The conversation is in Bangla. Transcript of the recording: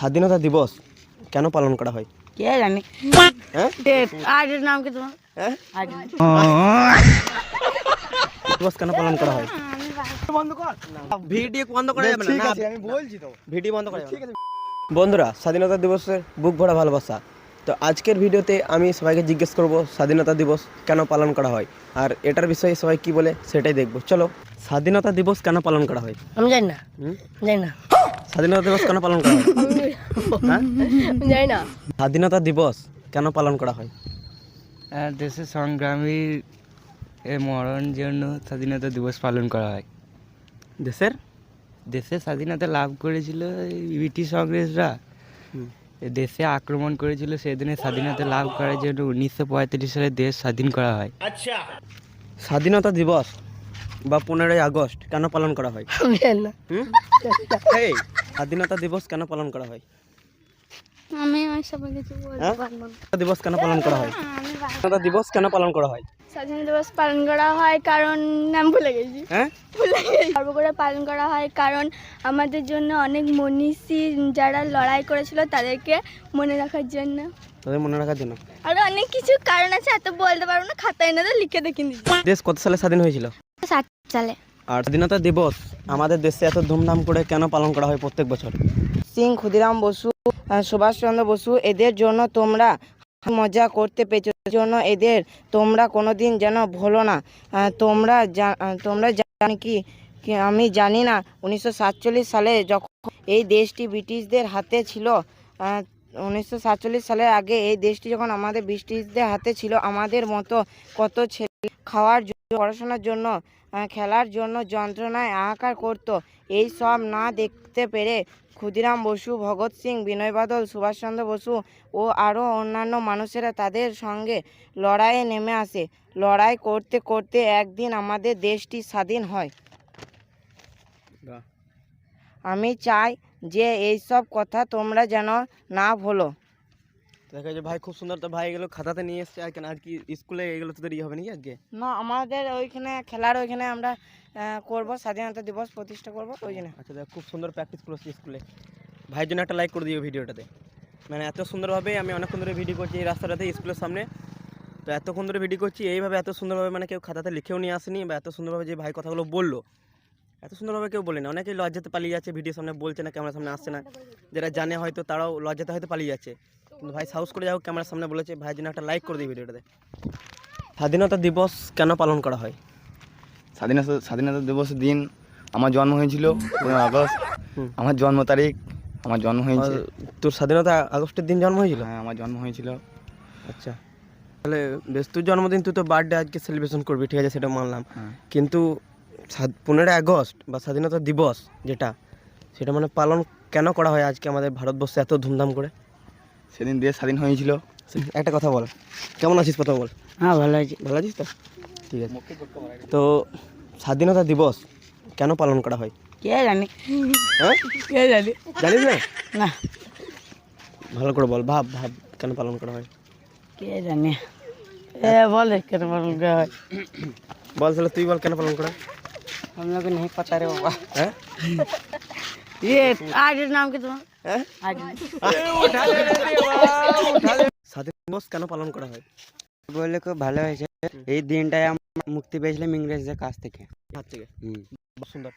স্বাধীনতা দিবস কেন পালন করা হয়? কে জানে? হ্যাঁ আইডির নাম কি তোমার? হ্যাঁ আইডি দিবস কেন পালন করা হয়? বন্ধ কর। ভিডিও বন্ধ করা যাবে না। ঠিক না আছে আমি বলছি তো। ভিডিও বন্ধ করা যাবে ঠিক না। আছে। বন্ধুরা, স্বাধীনতা দিবসের বুক ভরা ভালোবাসা। তো আজকের ভিডিওতে আমি সবাইকে জিজ্ঞেস করব স্বাধীনতা দিবস কেন পালন করা হয়, আর এটার বিষয়ে সবাই কি বলে সেটাই দেখব। চলো, স্বাধীনতা দিবস কেন পালন করা হয়? আমি জানি না, হুম? জানি না, স্বাধীনতা দিবস কেন পালন করা হয়? হ্যাঁ? জানি না। স্বাধীনতা দিবস কেন পালন করা হয়? দেশের সংগ্রামীর মরণ জন্য স্বাধীনতা দিবস পালন করা হয়। দেশের স্বাধীনতা লাভ করেছিল এই ব্রিটিশ কংগ্রেসরা। হুম। দেশে আক্রমণ করেছিল, সেদিনে স্বাধীনতা লাভ করার জন্য 1945 সালে দেশ স্বাধীন করা হয়। স্বাধীনতা দিবস বা 15ই আগস্ট কেন পালন করা হয়? আমি জানি না। হুম? এই, স্বাধীনতা দিবস কেন পালন করা হয়? আমি সবাই কিছু বলতে হ্যাঁ? পারবো না। স্বাধীনতা দিবস কেন পালন করা হয়? স্বাধীনতা দিবস কেন পালন করা হয়? স্বাধীনতা দিবস পালন করা হয় কারণ নাম ভুলে গেছি। হ্যাঁ গর্ব করে পালন করা হয় কারণ আমাদের জন্য অনেক মনীষী যারা লড়াই করেছিল তাদেরকে মনে রাখার জন্য। তাদের মনে রাখার জন্য। আরো অনেক কিছু কারণ আছে, এত বলতে পারবো না, খাতায় না তো লিখে দেখিয়ে দিচ্ছি। দেশ কত সালে স্বাধীন হয়েছিল? 60 সালে। আর স্বাধীনতা দিবস আমাদের দেশে এত ধুমধাম করে কেন পালন করা হয় প্রত্যেক বছর? সিং, ক্ষুদিরাম বসু, সুভাষচন্দ্র বসু, এদের জন্য তোমরা মজা করতে পেরেছো, জন্য এদের তোমরা কোনোদিন যেন ভুলো না। তোমরা জানো কি আমি জানি না, 1947 সালে যখন এই দেশটি ব্রিটিশদের হাতে ছিল, 1947 সালের আগে এই দেশটি যখন আমাদের ব্রিটিশদের হাতে ছিল, আমাদের মতো কত ছেলে খাওয়ার জন্য, পড়াশোনার জন্য, খেলার জন্য যন্ত্রণায় হাহাকার করতো। এই সব না দেখতে পেরে ক্ষুদিরাম বসু, ভগৎ সিং, বিনয় বাদল, সুভাষচন্দ্র বসু ও আরও অন্যান্য মানুষেরা তাদের সঙ্গে লড়াইয়ে নেমে আসে। লড়াই করতে করতে একদিন আমাদের দেশটি স্বাধীন হয়। আমি চাই যে এইসব কথা তোমরা যেন না ভুলো। দেখা যায় ভাই, খুব সুন্দর। তো ভাই এগুলো খাতাতে নিয়ে এসছে আর কেন, আর কি স্কুলে এগুলো তোদের ইয়ে হবে নাকি আজকে? না, আমাদের ওইখানে খেলার ওইখানে আমরা করব, স্বাধীনতা দিবস প্রতিষ্ঠা করব ওই জন্য। আচ্ছা দেখ, খুব সুন্দর প্র্যাকটিস করেছি স্কুলে। ভাইয়ের জন্য একটা লাইক করে দিও ভিডিওটাতে। মানে এত সুন্দরভাবে আমি অনেকক্ষণ ধরে ভিডিও করছি এই রাস্তাটাতে, স্কুলের সামনে। তো এতক্ষণ ধরে ভিডিও করছি এইভাবে, এত সুন্দরভাবে মানে কেউ খাতাতে লিখেও নিয়ে আসেনি, বা এত সুন্দরভাবে যে ভাই কথাগুলো বললো এত সুন্দরভাবে কেউ বলে না। অনেকেই লজ্জাতে পালিয়ে যাচ্ছে, ভিডিওর সামনে বলছে না, ক্যামেরার সামনে আসছে না। যারা জানে হয়তো তারাও লজ্জাতে হয়তো পালিয়ে যাচ্ছে, কিন্তু ভাই সাহস করে যাও ক্যামেরার সামনে বলেছে। ভাইয়ের জন্য একটা লাইক করে দিই ভিডিওটাতে। স্বাধীনতা দিবস কেন পালন করা হয়? স্বাধীনতা দিবসের দিন আমার জন্ম হয়েছিল 15 আগস্ট। আমার জন্ম তারিখ, আমার জন্ম হয়েছে। তোর স্বাধীনতা আগস্টের দিন জন্ম হয়েছিল? হ্যাঁ, আমার জন্ম হয়েছিল। আচ্ছা, তাহলে বেশ, তোর জন্মদিন, তুই তো বার্থডে আজকে সেলিব্রেশন করবি, ঠিক আছে, সেটা মানলাম। হ্যাঁ। কিন্তু 15ই আগস্ট বা স্বাধীনতা দিবস যেটা, সেটা মানে পালন কেন করা হয় আজকে আমাদের ভারতবর্ষে এত ধুমধাম করে? সেদিন দেশ স্বাধীন হয়েছিল। একটা কথা বল, কেমন আছিস প্রথম বল? হ্যাঁ, ভালো আছে। ভালো আছিস তো? ঠিক আছে। তো স্বাধীনতা দিবস কেন পালন করা হয়? কে জানে? হ্যাঁ, কে জানে? জানিস না? না, ভালো করে বল, ভাব ভাব কেন পালন করা হয়। কে জানে? বলে কেন পালন করা হয়? বল তাহলে, তুই বল কেন পালন করা হয়? हम लोग को नहीं पता रे बाबा। হ্যাঁ ये आइडिर नाम কি তোমার? হ্যাঁ আইডি স্বাধীনতা দিবস কেন পালন করা হয়? বললে খুব ভালো হয়েছে। এই দিনটায় আমরা মুক্তি পেয়েছিলাম ইংরেজদের কাছ থেকে। হাত থেকে। সুন্দর।